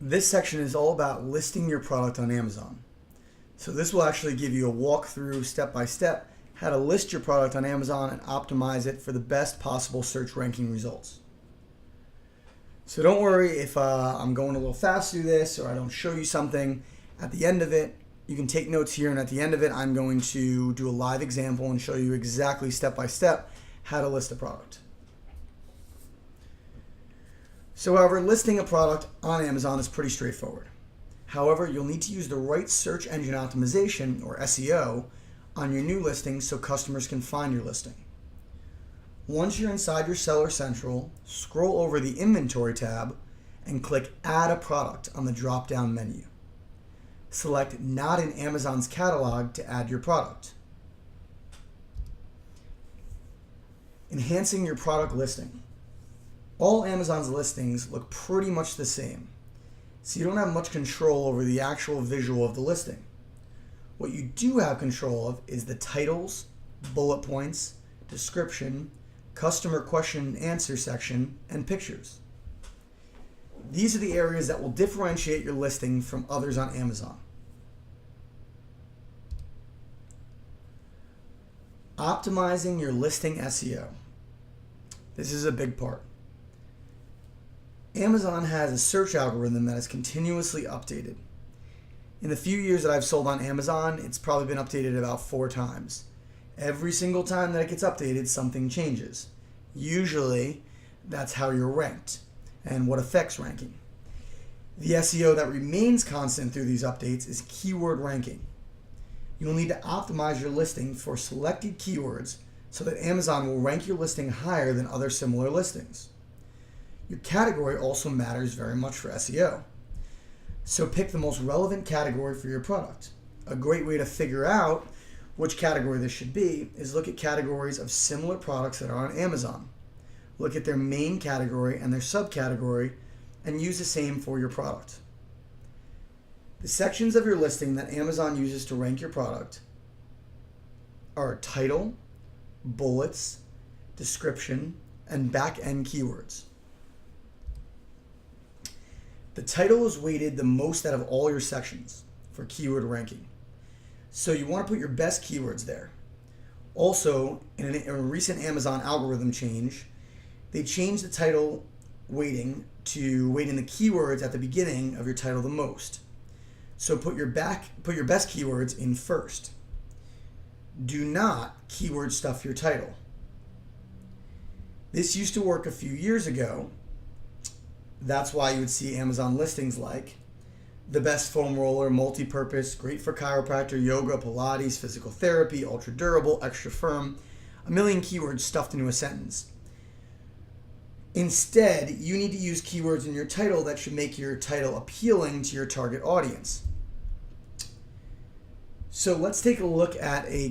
This section is all about listing your product on Amazon. So this will actually give you a walkthrough step-by-step how to list your product on Amazon and optimize it for the best possible search ranking results. So don't worry if I'm going a little fast through this or I don't show you something. At the end of it, you can take notes here, and at the end of it, I'm going to do a live example and show you exactly step-by-step how to list a product. So however, listing a product on Amazon is pretty straightforward. However, you'll need to use the right search engine optimization, or SEO, on your new listing so customers can find your listing. Once you're inside your Seller Central, scroll over the Inventory tab and click Add a Product on the drop-down menu. Select Not in Amazon's Catalog to add your product. Enhancing your product listing. All Amazon's listings look pretty much the same, so you don't have much control over the actual visual of the listing. What you do have control of is the titles, bullet points, description, customer question and answer section, and pictures. These are the areas that will differentiate your listing from others on Amazon. Optimizing your listing SEO. This is a big part. Amazon has a search algorithm that is continuously updated. In the few years that I've sold on Amazon, it's probably been updated about 4 times. Every single time that it gets updated, something changes. Usually, that's how you're ranked and what affects ranking. The SEO that remains constant through these updates is keyword ranking. You'll need to optimize your listing for selected keywords so that Amazon will rank your listing higher than other similar listings. Your category also matters very much for SEO. So pick the most relevant category for your product. A great way to figure out which category this should be is look at categories of similar products that are on Amazon. Look at their main category and their subcategory and use the same for your product. The sections of your listing that Amazon uses to rank your product are title, bullets, description, and back-end keywords. The title is weighted the most out of all your sections for keyword ranking. So you want to put your best keywords there. Also, in a recent Amazon algorithm change, they changed the title weighting to weighting the keywords at the beginning of your title the most. So put your best keywords in first. Do not keyword stuff your title. This used to work a few years ago. That's why you would see Amazon listings like the best foam roller, multi-purpose, great for chiropractor, yoga, Pilates, physical therapy, ultra durable, extra firm, a million keywords stuffed into a sentence. Instead, you need to use keywords in your title that should make your title appealing to your target audience. So let's take a look at a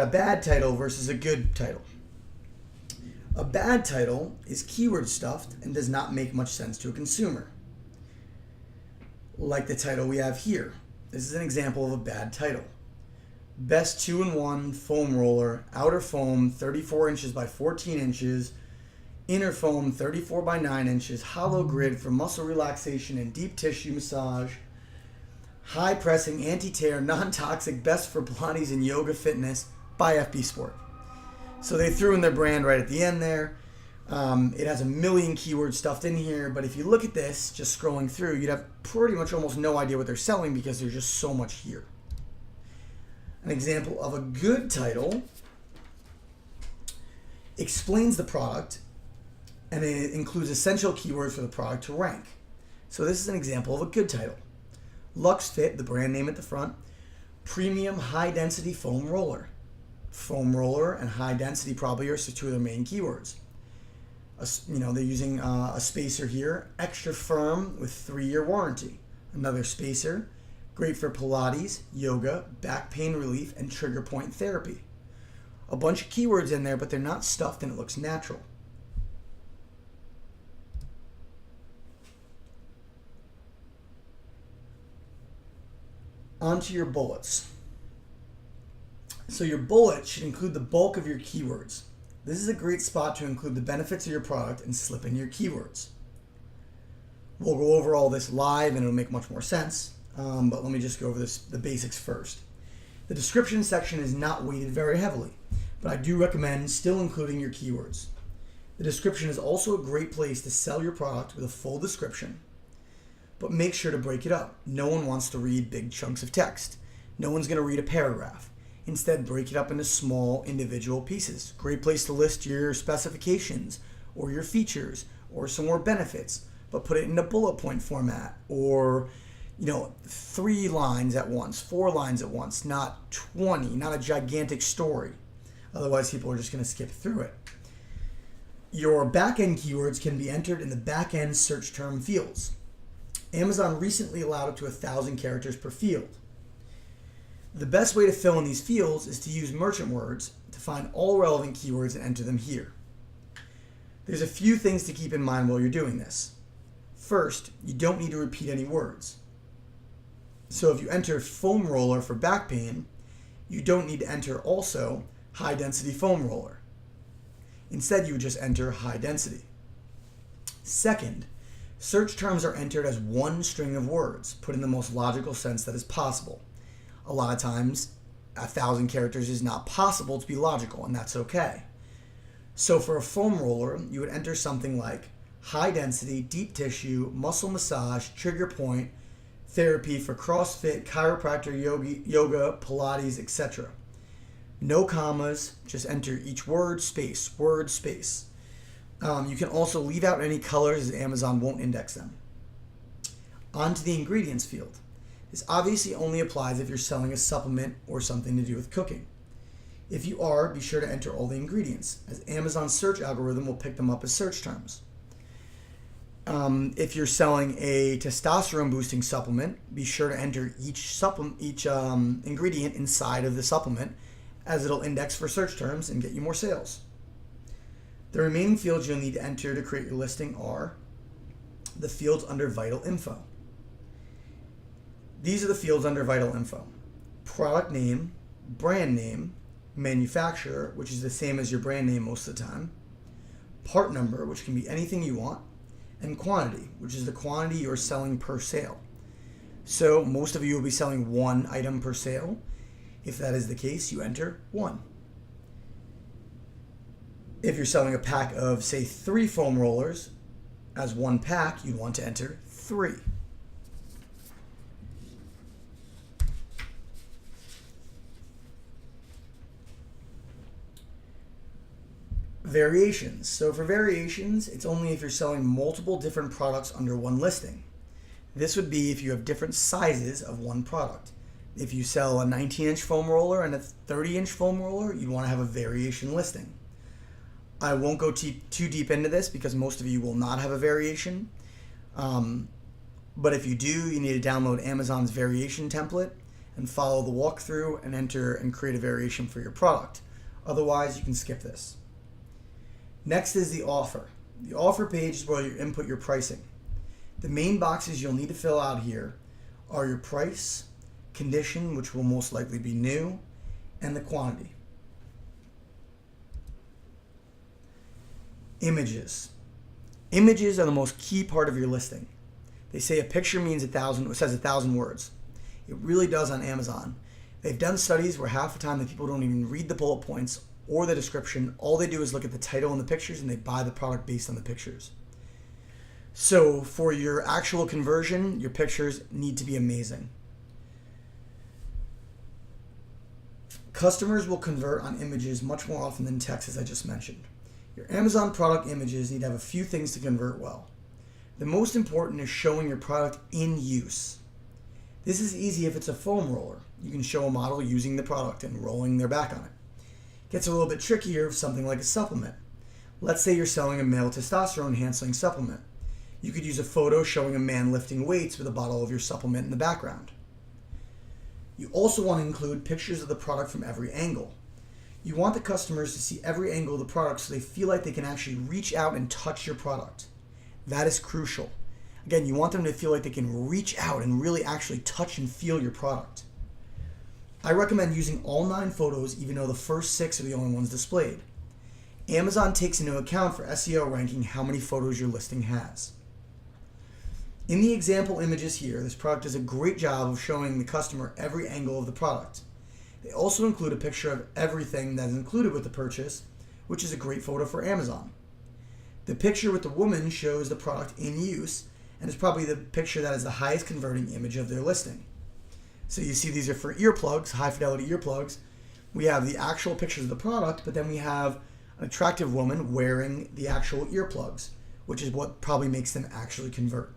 bad title versus a good title. A bad title is keyword stuffed and does not make much sense to a consumer. Like the title we have here. This is an example of a bad title. Best 2-in-1 foam roller, outer foam 34 inches by 14 inches, inner foam 34 by 9 inches, hollow grid for muscle relaxation and deep tissue massage, high pressing, anti-tear, non-toxic, best for Pilates and yoga fitness by FB Sport. So they threw in their brand right at the end there. It has a million keywords stuffed in here, but if you look at this, just scrolling through, you'd have pretty much almost no idea what they're selling because there's just so much here. An example of a good title explains the product and it includes essential keywords for the product to rank. So this is an example of a good title. Lux Fit, the brand name at the front, premium high density foam roller. Foam roller and high density probably are 2 of their main keywords. They're using a spacer here, extra firm with 3-year warranty. Another spacer, great for Pilates, yoga, back pain relief, and trigger point therapy. A bunch of keywords in there, but they're not stuffed and it looks natural. Onto your bullets. So your bullet should include the bulk of your keywords. This is a great spot to include the benefits of your product and slip in your keywords. We'll go over all this live and it'll make much more sense, but let me just go over the basics first. The description section is not weighted very heavily, but I do recommend still including your keywords. The description is also a great place to sell your product with a full description, but make sure to break it up. No one wants to read big chunks of text. No one's going to read a paragraph. Instead, break it up into small individual pieces. Great place to list your specifications or your features or some more benefits, but put it in a bullet point format, or 3 lines at once, 4 lines at once, not 20, not a gigantic story. Otherwise, people are just going to skip through it. Your back-end keywords can be entered in the back-end search term fields. Amazon recently allowed up to 1,000 characters per field. The best way to fill in these fields is to use merchant words to find all relevant keywords and enter them here. There's a few things to keep in mind while you're doing this. First, you don't need to repeat any words. So if you enter foam roller for back pain, you don't need to enter also high density foam roller. Instead, you would just enter high density. Second, search terms are entered as one string of words, put in the most logical sense that is possible. A lot of times, 1,000 characters is not possible to be logical, and that's okay. So for a foam roller, you would enter something like high density, deep tissue, muscle massage, trigger point, therapy for CrossFit, chiropractor, yoga, Pilates, etc. No commas, just enter each word, space, word, space. You can also leave out any colors as Amazon won't index them. On to the ingredients field. This obviously only applies if you're selling a supplement or something to do with cooking. If you are, be sure to enter all the ingredients, as Amazon's search algorithm will pick them up as search terms. If you're selling a testosterone boosting supplement, be sure to enter each ingredient inside of the supplement, as it'll index for search terms and get you more sales. The remaining fields you'll need to enter to create your listing are the fields under vital info. These are the fields under vital info: product name, brand name, manufacturer, which is the same as your brand name most of the time, part number, which can be anything you want, and quantity, which is the quantity you're selling per sale. So most of you will be selling 1 item per sale. If that is the case, you enter 1. If you're selling a pack of, say, 3 foam rollers as 1 pack, you'd want to enter 3. Variations. So for variations, it's only if you're selling multiple different products under one listing. This would be if you have different sizes of one product. If you sell a 19-inch foam roller and a 30-inch foam roller, you'd want to have a variation listing. I won't go too deep into this because most of you will not have a variation. But if you do, you need to download Amazon's variation template and follow the walkthrough and enter and create a variation for your product. Otherwise, you can skip this. Next is the offer. The offer page is where you input your pricing. The main boxes you'll need to fill out here are your price, condition, which will most likely be new, and the quantity. Images. Images are the most key part of your listing. They say a picture means 1,000 words. It really does on Amazon. They've done studies where half the time the people don't even read the bullet points or the description. All they do is look at the title and the pictures, and they buy the product based on the pictures. So for your actual conversion, your pictures need to be amazing. Customers will convert on images much more often than text, as I just mentioned. Your Amazon product images need to have a few things to convert well. The most important is showing your product in use. This is easy if it's a foam roller. You can show a model using the product and rolling their back on it. It gets a little bit trickier with something like a supplement. Let's say you're selling a male testosterone enhancing supplement. You could use a photo showing a man lifting weights with a bottle of your supplement in the background. You also want to include pictures of the product from every angle. You want the customers to see every angle of the product so they feel like they can actually reach out and touch your product. That is crucial. Again, you want them to feel like they can reach out and really actually touch and feel your product. I recommend using all 9 photos, even though the first 6 are the only ones displayed. Amazon takes into account for SEO ranking how many photos your listing has. In the example images here, this product does a great job of showing the customer every angle of the product. They also include a picture of everything that is included with the purchase, which is a great photo for Amazon. The picture with the woman shows the product in use and is probably the picture that is the highest converting image of their listing. So you see these are for earplugs, high fidelity earplugs. We have the actual pictures of the product, but then we have an attractive woman wearing the actual earplugs, which is what probably makes them actually convert.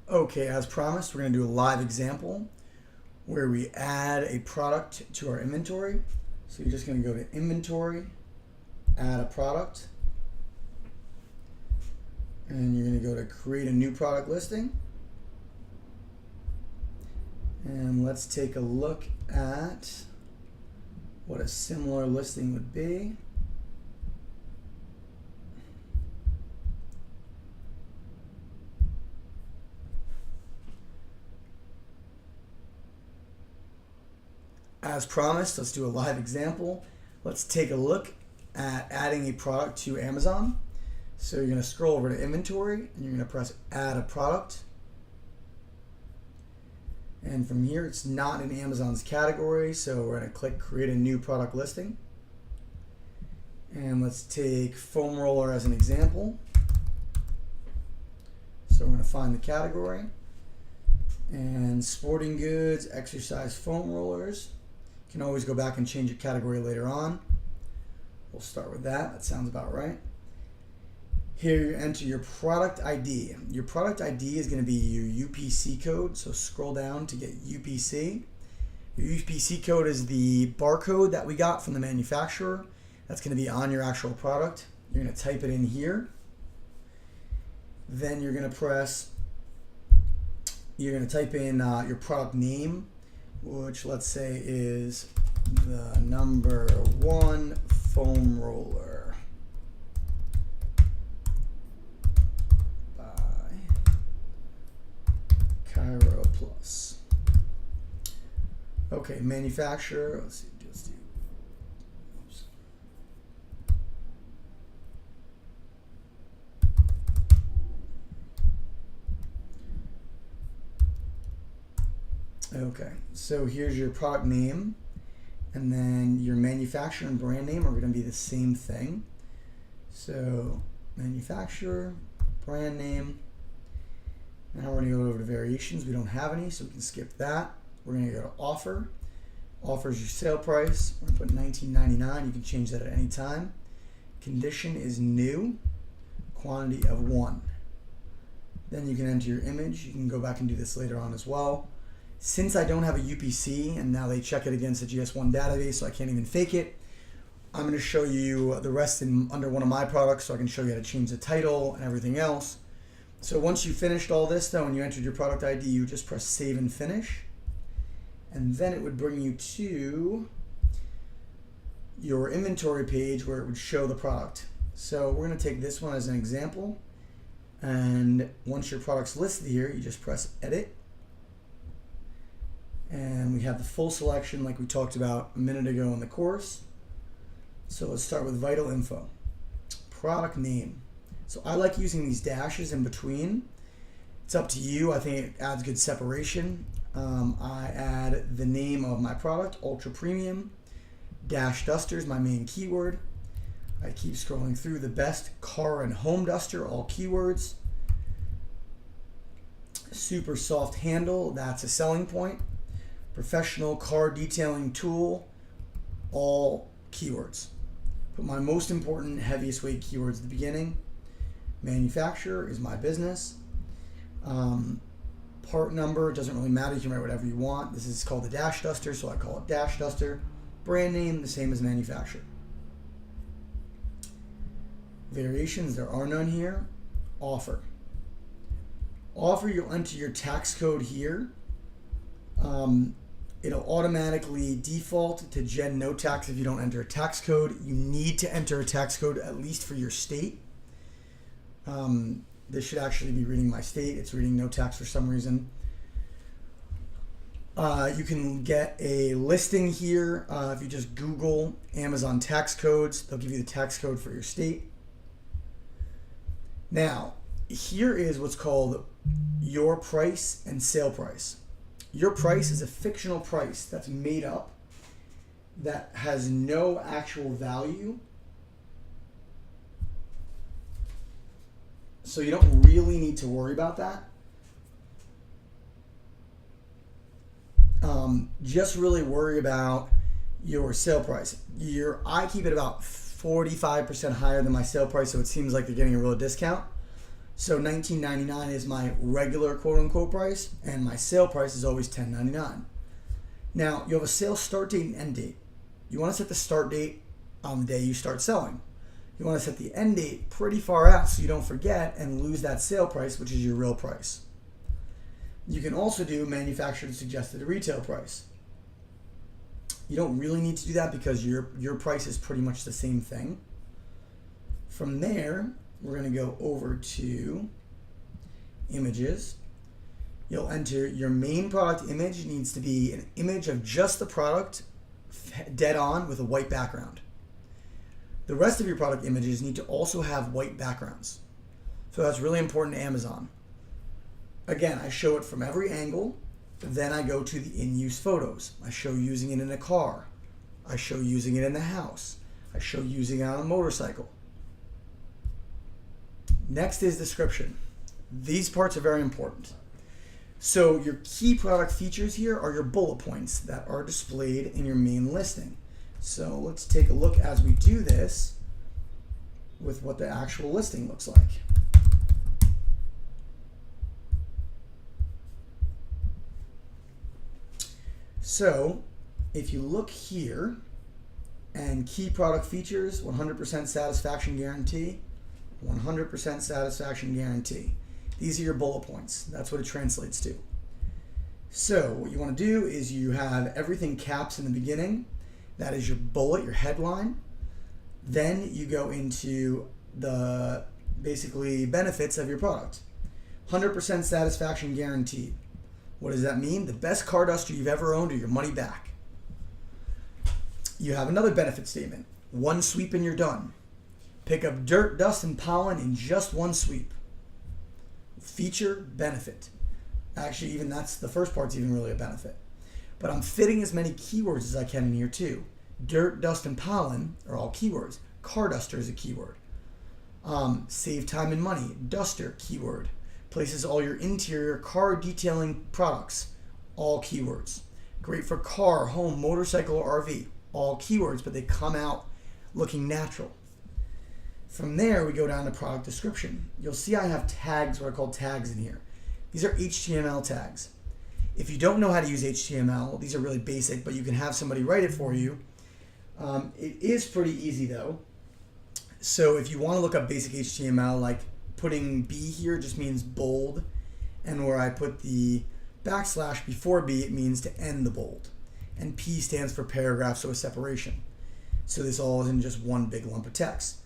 Okay, as promised, we're going to do a live example where we add a product to our inventory. So you're just going to go to inventory, add a product, and you're going to go to create a new product listing. And let's take a look at what a similar listing would be. As promised, let's do a live example. Let's take a look at adding a product to Amazon. So you're going to scroll over to inventory and you're going to press add a product. And from here, it's not in Amazon's category, so we're going to click create a new product listing. And let's take foam roller as an example. So we're going to find the category. And sporting goods, exercise foam rollers. You can always go back and change your category later on. We'll start with that. That sounds about right. Here you enter your product ID. Your product ID is going to be your UPC code. So scroll down to get UPC. Your UPC code is the barcode that we got from the manufacturer. That's going to be on your actual product. You're going to type it in here. Then you're going to type in your product name, which let's say is the number 1 foam roller by Cairo Plus. Okay, manufacturer, let's do. Oops. Okay, so here's your product name, and then your manufacturer and brand name are going to be the same thing. So manufacturer, brand name. Now we're going to go over to variations. We don't have any, so we can skip that. We're going to go to offer. Offer is your sale price. We're going to put $19.99. You can change that at any time. Condition is new. Quantity of 1. Then you can enter your image. You can go back and do this later on as well. Since I don't have a UPC and now they check it against the GS1 database, so I can't even fake it, I'm going to show you the rest under one of my products so I can show you how to change the title and everything else. So once you finished all this though and you entered your product ID, you just press save and finish. And then it would bring you to your inventory page where it would show the product. So we're going to take this one as an example. And once your product's listed here, you just press edit. And we have the full selection like we talked about a minute ago in the course. So let's start with vital info. Product name. So I like using these dashes in between. It's up to you. I think it adds good separation. I add the name of my product, Ultra Premium. Dash duster is my main keyword. I keep scrolling through the best car and home duster, all keywords. Super soft handle, that's a selling point. Professional car detailing tool, all keywords. Put my most important, heaviest weight keywords at the beginning. Manufacturer is my business. Part number, it doesn't really matter, you can write whatever you want. This is called the dash duster, so I call it dash duster. Brand name, the same as manufacturer. Variations, there are none here. Offer. Offer, you'll enter your tax code here. It'll automatically default to Gen no tax if you don't enter a tax code. You need to enter a tax code at least for your state. This should actually be reading my state. It's reading no tax for some reason. You can get a listing here. If you just Google Amazon tax codes, they'll give you the tax code for your state. Now, here is what's called your price and sale price. Your price is a fictional price that's made up, that has no actual value. So you don't really need to worry about that. Just really worry about your sale price. I keep it about 45% higher than my sale price, so it seems like they're getting a real discount. So $19.99 is my regular quote-unquote price, and my sale price is always $10.99. Now, you have a sale start date and end date. You want to set the start date on the day you start selling. You want to set the end date pretty far out so you don't forget and lose that sale price, which is your real price. You can also do manufacturer suggested retail price. You don't really need to do that because your price is pretty much the same thing. From there, we're going to go over to images. You'll enter your main product image. Needs to be an image of just the product dead on with a white background. The rest of your product images need to also have white backgrounds. So that's really important to Amazon. Again, I show it from every angle. Then I go to the in-use photos. I show using it in a car. I show using it in the house. I show using it on a motorcycle. Next is description. These parts are very important. So your key product features here are your bullet points that are displayed in your main listing. So let's take a look as we do this with what the actual listing looks like. So if you look here, and key product features, 100% satisfaction guarantee, 100% satisfaction guarantee. These are your bullet points. That's what it translates to. So what you want to do is you have everything caps in the beginning. That is your bullet, your headline. Then you go into the basically benefits of your product. 100% satisfaction guaranteed. What does that mean? The best car duster you've ever owned or your money back. You have another benefit statement. One sweep and you're done. Pick up dirt, dust, and pollen in just one sweep. Feature, benefit. Actually, even that's the first part's even really a benefit. But I'm fitting as many keywords as I can in here too. Dirt, dust, and pollen are all keywords. Car duster is a keyword. Save time and money. Duster, keyword. Places all your interior car detailing products. All keywords. Great for car, home, motorcycle, or RV. All keywords, but they come out looking natural. From there, we go down to product description. You'll see I have tags, what are called tags in here. These are HTML tags. If you don't know how to use HTML, these are really basic, but you can have somebody write it for you. It is pretty easy though. So if you want to look up basic HTML, like putting B here just means bold, and where I put the backslash before B, it means to end the bold. And P stands for paragraph, so a separation. So this all isn't just one big lump of text.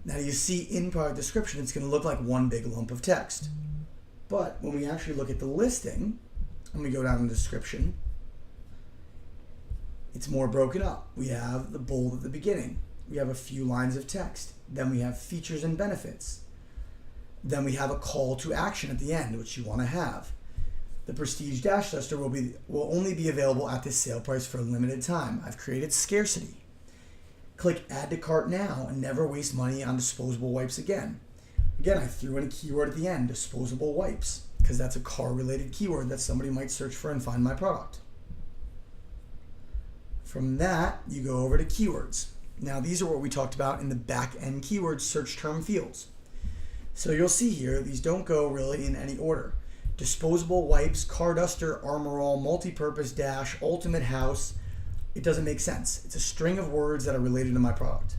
Now you see in product description, it's going to look like one big lump of text. But when we actually look at the listing, and we go down to the description, it's more broken up. We have the bold at the beginning. We have a few lines of text. Then we have features and benefits. Then we have a call to action at the end, which you want to have. The Prestige Dash Duster will only be available at this sale price for a limited time. I've created scarcity. Click add to cart now and never waste money on disposable wipes again. Again, I threw in a keyword at the end, disposable wipes, because that's a car-related keyword that somebody might search for and find my product. From that, you go over to keywords. Now, these are what we talked about in the back-end keyword search term fields. So you'll see here, these don't go really in any order. Disposable wipes, car duster, Armor All, multi-purpose dash, ultimate house. It doesn't make sense. It's a string of words that are related to my product.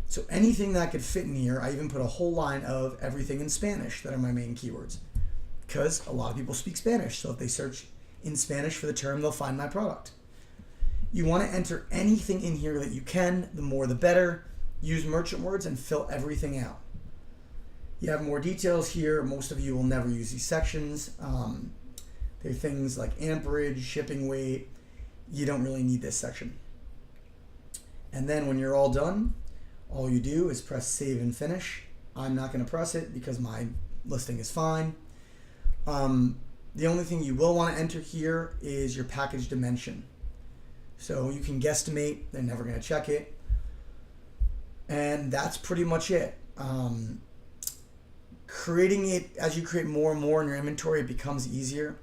So anything that could fit in here, I even put a whole line of everything in Spanish that are my main keywords. Because a lot of people speak Spanish, so if they search in Spanish for the term, they'll find my product. You want to enter anything in here that you can, the more the better. Use merchant words and fill everything out. You have more details here. Most of you will never use these sections. There are things like amperage, shipping weight. You don't really need this section. And then when you're all done, all you do is press save and finish. I'm not going to press it because my listing is fine. The only thing you will want to enter here is your package dimension. So you can guesstimate, they're never going to check it. And that's pretty much it. Creating it, as you create more and more in your inventory, it becomes easier.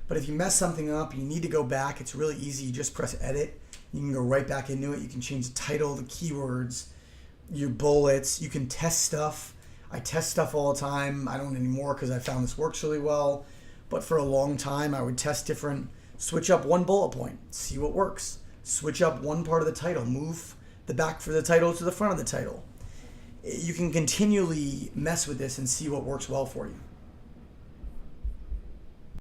But if you mess something up, you need to go back, it's really easy. You just press edit. You can go right back into it. You can change the title, the keywords, your bullets. You can test stuff. I test stuff all the time. I don't anymore because I found this works really well. But for a long time, I would test different, switch up one bullet point, see what works. Switch up one part of the title, move the back for the title to the front of the title. You can continually mess with this and see what works well for you.